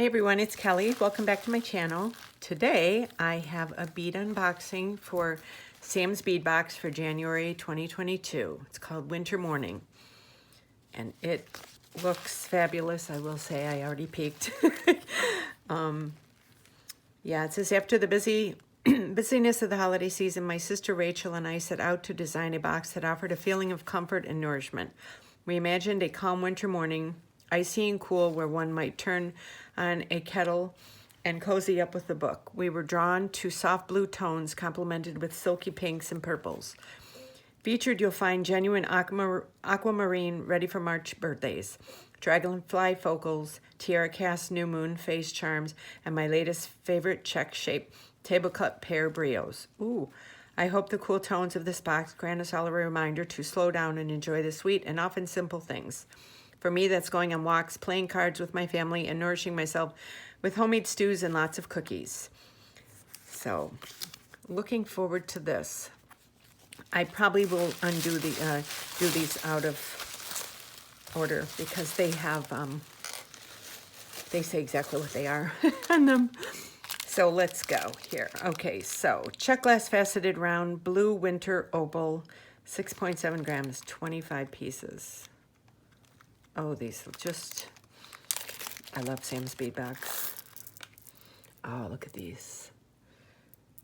Hey everyone, it's Kelly. Welcome back to my channel. Today I have a bead unboxing for Sam's Bead Box for January 2022. It's called Winter Morning and it looks fabulous. I will say I already peeked. Yeah, it says after the busyness of the holiday season, my sister Rachel and I set out to design a box that offered a feeling of comfort and nourishment. We imagined a calm winter morning, icy and cool, where one might turn on a kettle and cozy up with a book. We were drawn to soft blue tones complemented with silky pinks and purples. Featured, you'll find genuine aquamarine ready for March birthdays, dragonfly focals, tiara cast new moon face charms, and my latest favorite Czech shape, table cut pear brios. Ooh, I hope the cool tones of this box grant us all a reminder to slow down and enjoy the sweet and often simple things. For me, that's going on walks, playing cards with my family, and nourishing myself with homemade stews and lots of cookies. So, looking forward to this. I probably will undo the do these out of order because they have they say exactly what they are on them. So let's go here. Okay, so Czech glass faceted round blue winter opal, 6.7 grams, 25 pieces. Oh, these just, I love Sam's Bead Box. Oh, look at these.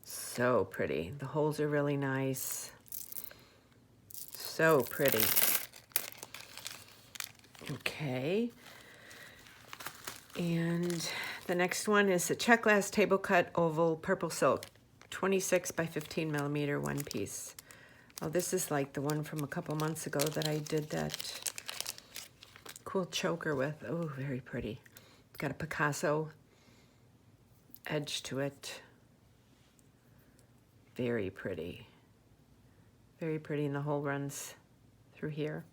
So pretty. The holes are really nice. So pretty. Okay. And the next one is the Czech glass table cut oval purple silk, 26 by 15 millimeter, one piece. Oh, this is like the one from a couple months ago that I did that cool choker with. Oh, very pretty. It's got a Picasso edge to it. Very pretty. Very pretty, and the hole runs through here.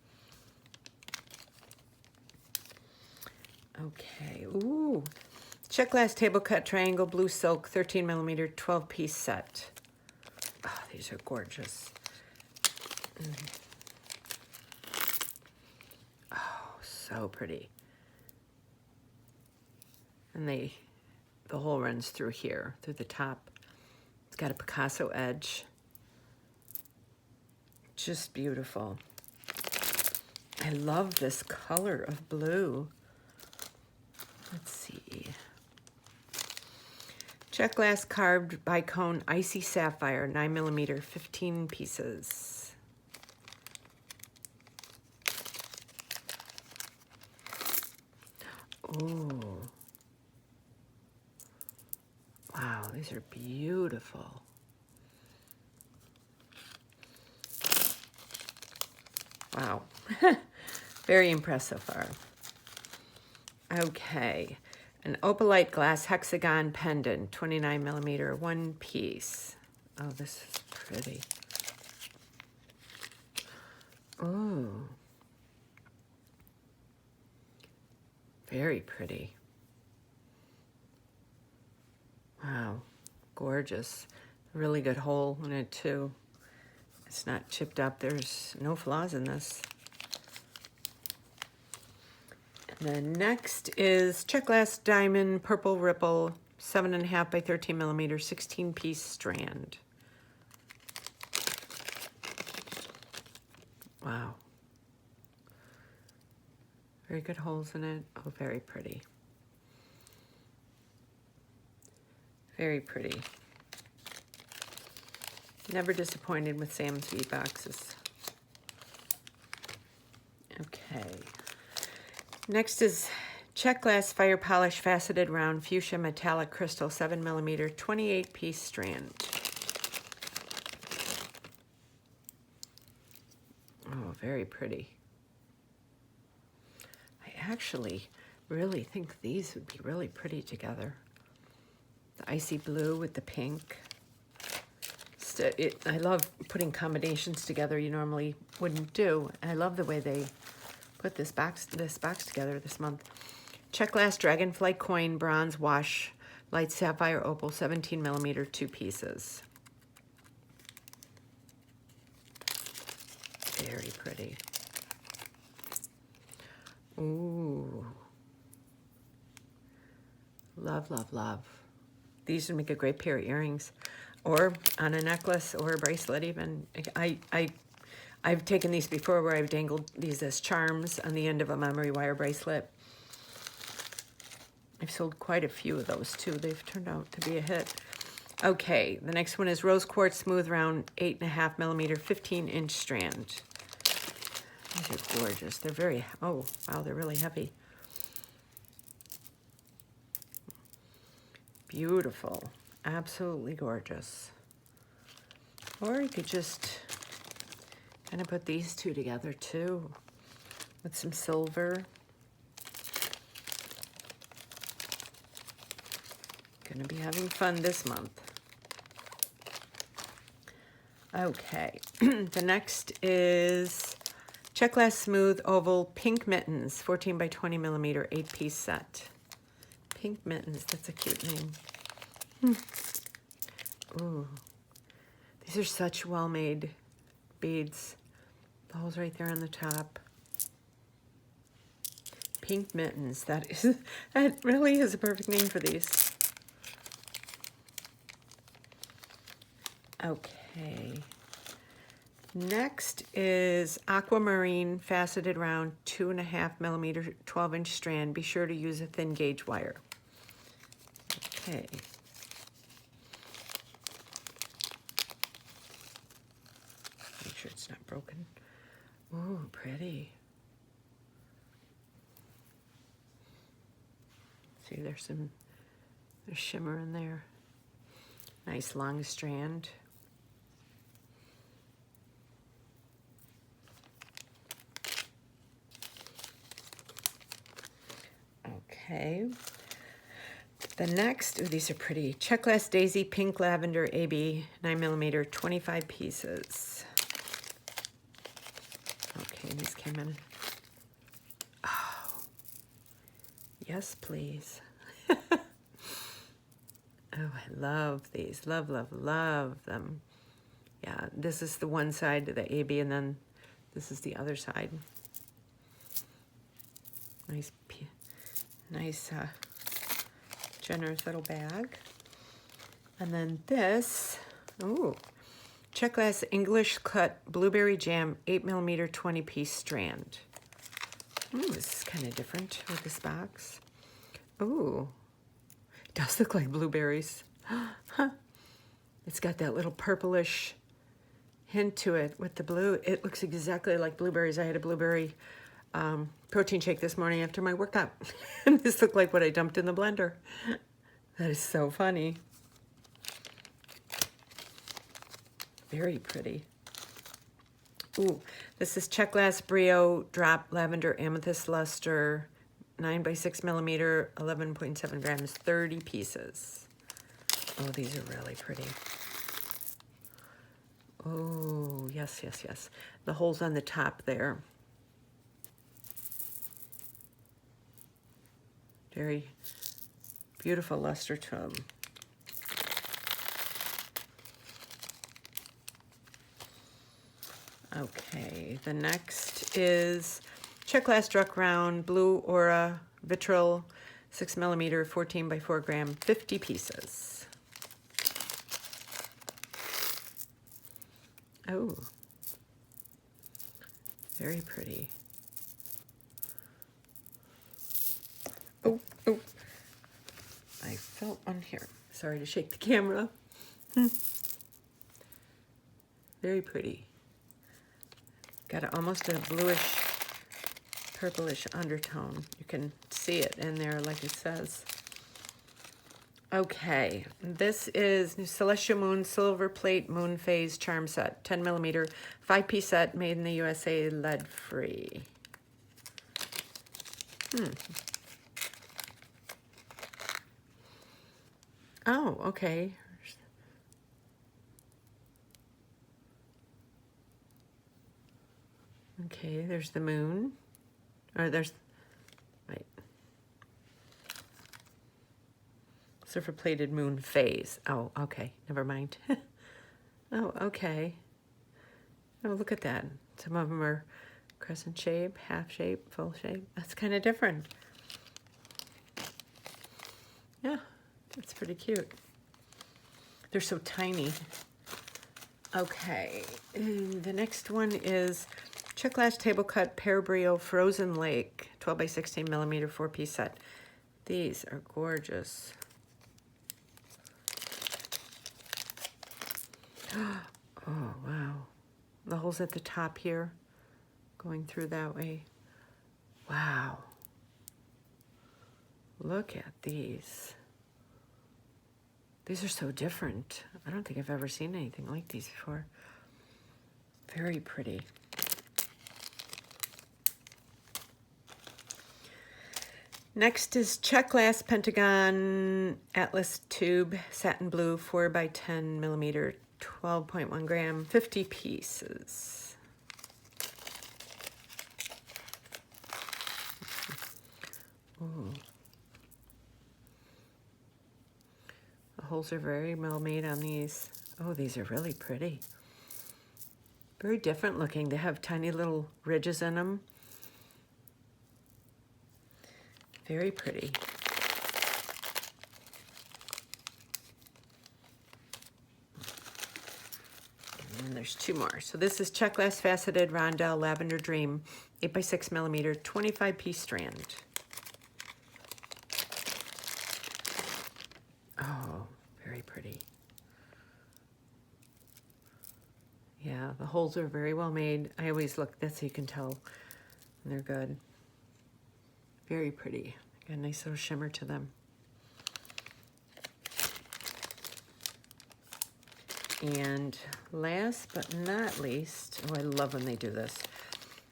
Okay, ooh. Czech glass table cut triangle blue silk, 13 millimeter, 12 piece set. Oh, these are gorgeous. Oh, so pretty. And the hole runs through here, through the top. It's got a Picasso edge. Just beautiful. I love this color of blue. Let's see. Czech glass carved bicone icy sapphire, 9 millimeter, 15 pieces. Oh. Wow, these are beautiful. Wow. Very impressed so far. Okay. An Opalite glass Hexagon pendant, 29 millimeter, one piece. Oh, this is pretty. Oh. Very pretty. Wow. Gorgeous. Really good hole in it, too. It's not chipped up. There's no flaws in this. And then next is Czech glass diamond purple ripple, 7.5 by 13 millimeter, 16 piece strand. Wow. Very good holes in it. Oh, very pretty. Very pretty. Never disappointed with Sam's Bead Boxes. Okay. Next is Czech glass fire polish faceted round fuchsia metallic crystal, 7 millimeter, 28 piece strand. Oh, very pretty. I actually really think these would be really pretty together. The icy blue with the pink. I love putting combinations together you normally wouldn't do. I love the way they put this box together this month. Czech glass dragonfly coin bronze wash light sapphire opal, 17 millimeter, 2 pieces. Very pretty. Ooh. love, love, love. These would make a great pair of earrings, or on a necklace or a bracelet even. I've taken these before where I've dangled these as charms on the end of a memory wire bracelet. I've sold quite a few of those too. They've turned out to be a hit. Okay, the next one is rose quartz smooth round 8.5 millimeter 15-inch strand. These are gorgeous. They're very, oh wow, they're really heavy. Beautiful, absolutely gorgeous. Or you could just kind of put these two together too with some silver. Gonna be having fun this month. Okay, the next is Czech glass smooth oval pink mittens, 14 by 20 millimeter, 8-piece set. Pink mittens, that's a cute name. Ooh, these are such well-made beads. The hole's right there on the top. Pink mittens, that really is a perfect name for these. Okay, next is aquamarine faceted round 2.5 millimeter 12-inch strand. Be sure to use a thin gauge wire. Okay. Make sure it's not broken. Ooh, pretty. See, there's shimmer in there. Nice long strand. Okay, the next, ooh, these are pretty. Czech glass daisy pink lavender AB 9 millimeter 25 pieces. Okay, these came in. Oh, yes, please. Oh, I love these. Love, love, love them. Yeah, this is the one side of the AB, and then this is the other side. Nice, generous little bag. And then this, ooh, Czech glass English cut blueberry jam 8 millimeter 20-piece strand. Ooh, this is kind of different with this box. Ooh, it does look like blueberries. Huh. It's got that little purplish hint to it with the blue. It looks exactly like blueberries. I had a blueberry protein shake this morning after my workout. And this looked like what I dumped in the blender. That is so funny. Very pretty. Ooh, this is Czech glass Brio drop lavender amethyst luster, 9 by 6 millimeter, 11.7 grams, 30 pieces. Oh, these are really pretty. Oh, yes, yes, yes. The holes on the top there. Very beautiful luster to them. Okay, the next is Czech glass struck round blue aura vitriol 6 millimeter 14 by 4 gram 50 pieces. Oh, very pretty. Oh, oh, I felt one here. Sorry to shake the camera. Very pretty. Got almost a bluish, purplish undertone. You can see it in there like it says. Okay, this is Celestial Moon Silver Plate Moon Phase Charm Set, 10 millimeter, 5-piece set, made in the USA, lead free. Oh, okay. Okay, there's the moon. Or there's, wait. Silver plated moon phase. Oh, okay, never mind. Oh, okay. Oh, look at that. Some of them are crescent shape, half shape, full shape. That's kind of different. Yeah, That's pretty cute. They're so tiny. Okay, and the next one is Czech Glass Table Cut Pear Brio Frozen Lake, 12 by 16 millimeter 4-piece set. These are gorgeous. Oh, wow. The holes at the top here, going through that way. Wow. Look at these. These are so different. I don't think I've ever seen anything like these before. Very pretty. Next is Czech Glass Pentagon Atlas Tube Satin Blue 4 by 10 millimeter 12.1 gram 50 pieces. Ooh. The holes are very well made on these. Oh, these are really pretty. Very different looking. They have tiny little ridges in them. Very pretty. And then there's two more. So this is Czech Glass Faceted Rondelle Lavender Dream 8 by 6 millimeter 25 piece strand. Oh, very pretty. Yeah, the holes are very well made. I always look, that's so you can tell they're good. Very pretty. Got a nice little shimmer to them. And last but not least, oh, I love when they do this.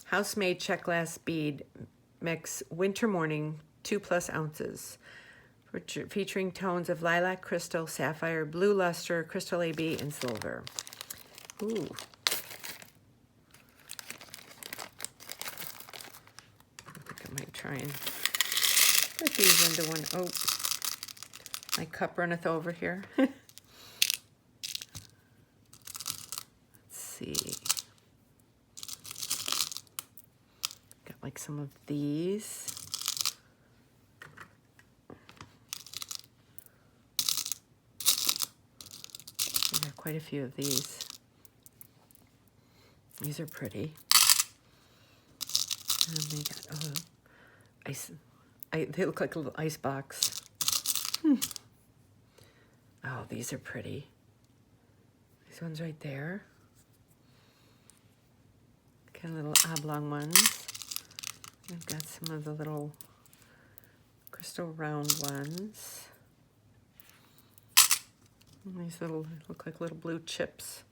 House-made Czech Glass Bead Mix Winter Morning 2+ ounces. Featuring tones of lilac, crystal, sapphire, blue luster, crystal AB, and silver. Ooh. I think I might try and put these into one. Oh, my cup runneth over here. Let's see. Got like some of these. I got quite a few of these. These are pretty. And they got, oh, ice. They look like a little ice box. Oh, these are pretty. These ones right there. Kind of little oblong ones. I've got some of the little crystal round ones. And these little, look like little blue chips.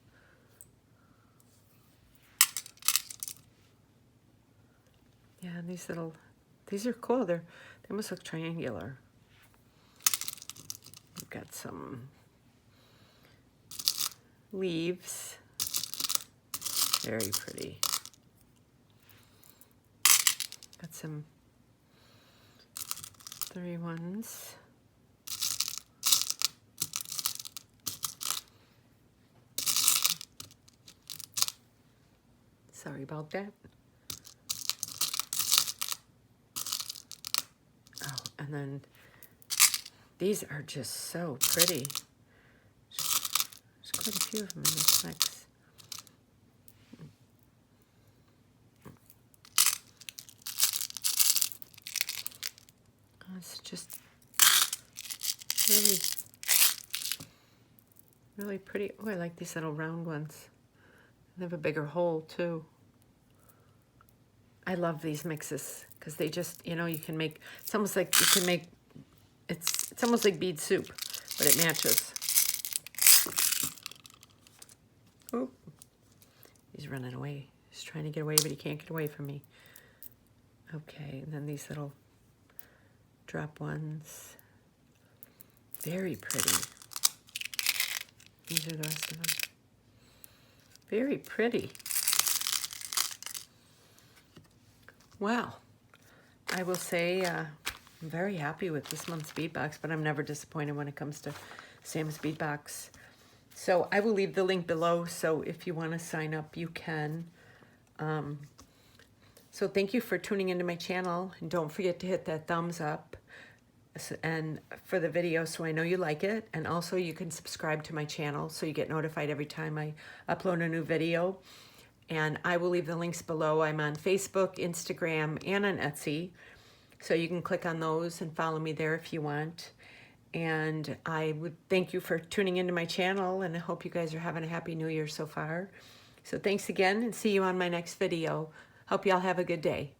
Yeah, and these are cool. They almost look triangular. We've got some leaves. Very pretty. Got some 3-1s. Sorry about that. Oh, and then these are just so pretty. There's quite a few of them in this mix. Oh, it's just really pretty. Oh, I like these little round ones. They have a bigger hole too. I love these mixes because they just, you know, you can make, it's almost like you can make, it's almost like bead soup, but it matches. Oh, he's running away. He's trying to get away, but he can't get away from me. Okay, and then these little drop ones. Very pretty. These are the rest of them. Very pretty. Wow. I will say I'm very happy with this month's bead box, but I'm never disappointed when it comes to Sam's bead box. So I will leave the link below, so if you want to sign up, you can. So thank you for tuning into my channel, and don't forget to hit that thumbs up, and for the video, so I know you like it. And also you can subscribe to my channel so you get notified every time I upload a new video. And I will leave the links below. I'm on Facebook, Instagram, and on Etsy. So you can click on those and follow me there if you want. And I would thank you for tuning into my channel, and I hope you guys are having a happy new year so far. So thanks again, and see you on my next video. Hope y'all have a good day.